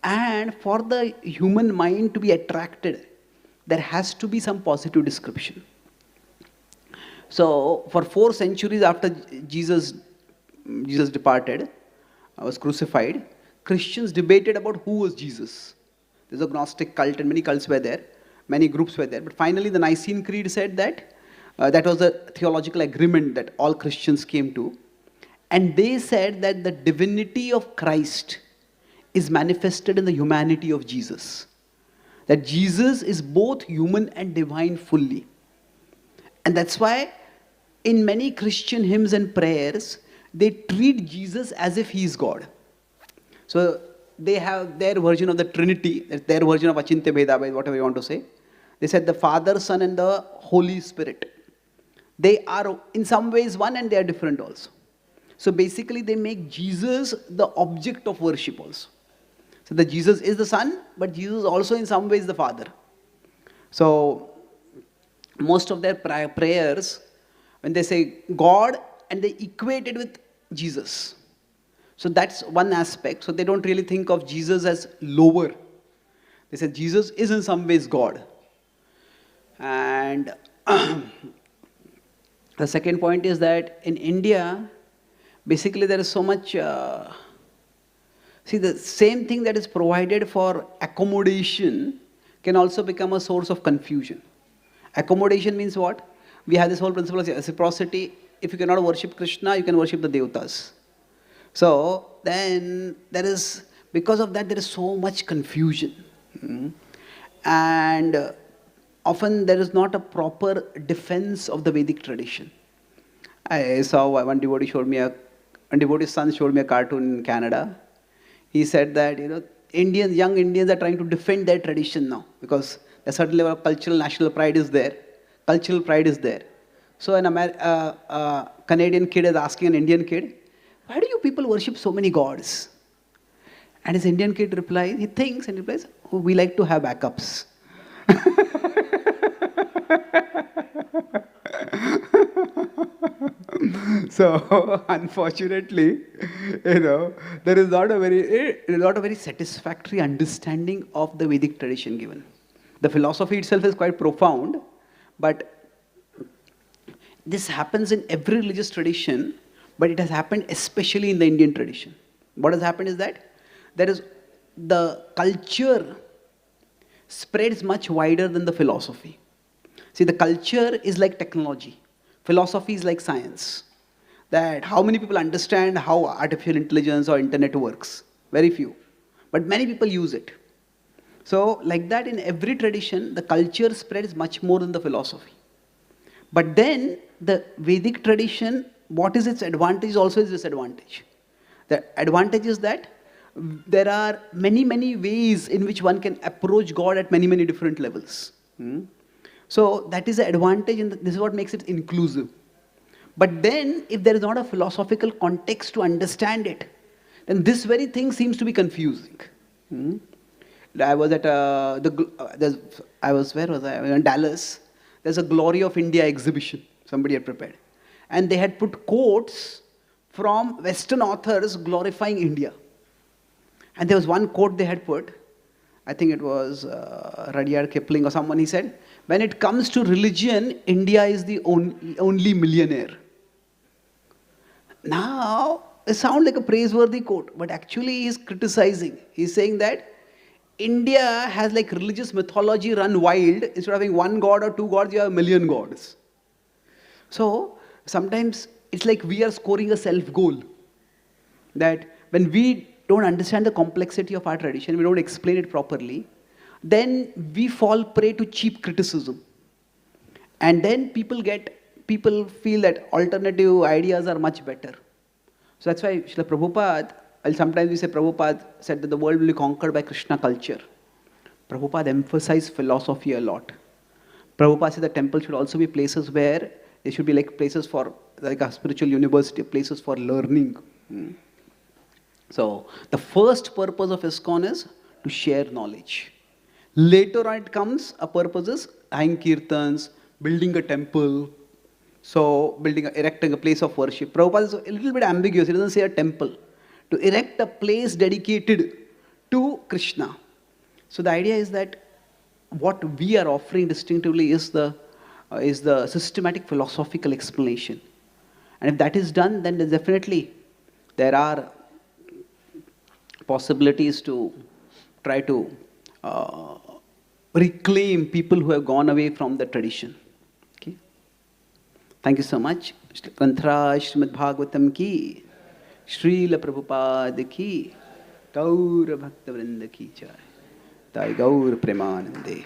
And for the human mind to be attracted, there has to be some positive description. So, for 4 centuries after Jesus departed, was crucified, Christians debated about who was Jesus. There's a Gnostic cult and many cults were there, many groups were there. But finally the Nicene Creed said that that was a theological agreement that all Christians came to. And they said that the divinity of Christ is manifested in the humanity of Jesus. That Jesus is both human and divine fully. And that's why in many Christian hymns and prayers, they treat Jesus as if he is God. So they have their version of the Trinity, their version of Achintya Bheda, whatever you want to say. They said the Father, Son and the Holy Spirit. They are in some ways one and they are different also. So basically they make Jesus the object of worship also. So the Jesus is the Son, but Jesus also in some ways the Father. So most of their prayers, when they say God, and they equate it with Jesus. So that's one aspect. So they don't really think of Jesus as lower. They say Jesus is in some ways God. And the second point is that in India, basically there is so much, see the same thing that is provided for accommodation can also become a source of confusion. Accommodation means what? We have this whole principle of reciprocity. If you cannot worship Krishna, you can worship the Devatas. So then there is, because of that there is so much confusion. And often there is not a proper defense of the Vedic tradition. I saw one devotee's son showed me a cartoon in Canada. He said that, young Indians are trying to defend their tradition now because a certain level of cultural national pride is there. Cultural pride is there. So an Canadian kid is asking an Indian kid, why do you people worship so many gods? And his Indian kid replies, he thinks and replies, oh, we like to have backups. So unfortunately, there is not a very satisfactory understanding of the Vedic tradition given. The philosophy itself is quite profound, but this happens in every religious tradition, but it has happened especially in the Indian tradition. What has happened is that the culture spreads much wider than the philosophy. See, the culture is like technology. Philosophy is like science. That how many people understand how artificial intelligence or internet works? Very few. But many people use it. So, like that in every tradition, the culture spreads much more than the philosophy. But then, the Vedic tradition, what is its advantage also is disadvantage. The advantage is that there are many, many ways in which one can approach God at many, many different levels. So that is the advantage, and this is what makes it inclusive. But then, if there is not a philosophical context to understand it, then this very thing seems to be confusing. I was at where was I? In Dallas. There's a Glory of India exhibition somebody had prepared. And they had put quotes from Western authors glorifying India. And there was one quote they had put, I think it was Rudyard Kipling or someone, he said, when it comes to religion, India is the only millionaire. Now, it sounds like a praiseworthy quote, but actually he's criticizing. He's saying that India has like religious mythology run wild. Instead of having one god or two gods, you have a million gods. So, sometimes it's like we are scoring a self-goal. That when we don't understand the complexity of our tradition, we don't explain it properly, then we fall prey to cheap criticism. And then people feel that alternative ideas are much better. So that's why Srila Prabhupada, sometimes we say Prabhupada said that the world will be conquered by Krishna culture. Prabhupada emphasized philosophy a lot. Prabhupada said the temple should also be places where they should be like places for, like a spiritual university, places for learning. So the first purpose of ISKCON is to share knowledge. Later on it comes, a purpose is having kirtans, building a temple, so erecting a place of worship. Prabhupada is a little bit ambiguous, he doesn't say a temple. To erect a place dedicated to Krishna. So the idea is that what we are offering distinctively is the systematic philosophical explanation. And if that is done, then definitely there are possibilities to try to reclaim people who have gone away from the tradition. Okay? Thank you so much. Kanthra Srimad Bhagavatam ki, Srila Prabhupada ki, Gaur Bhakta Vrinda ki jai. Jai Gaur Premanande.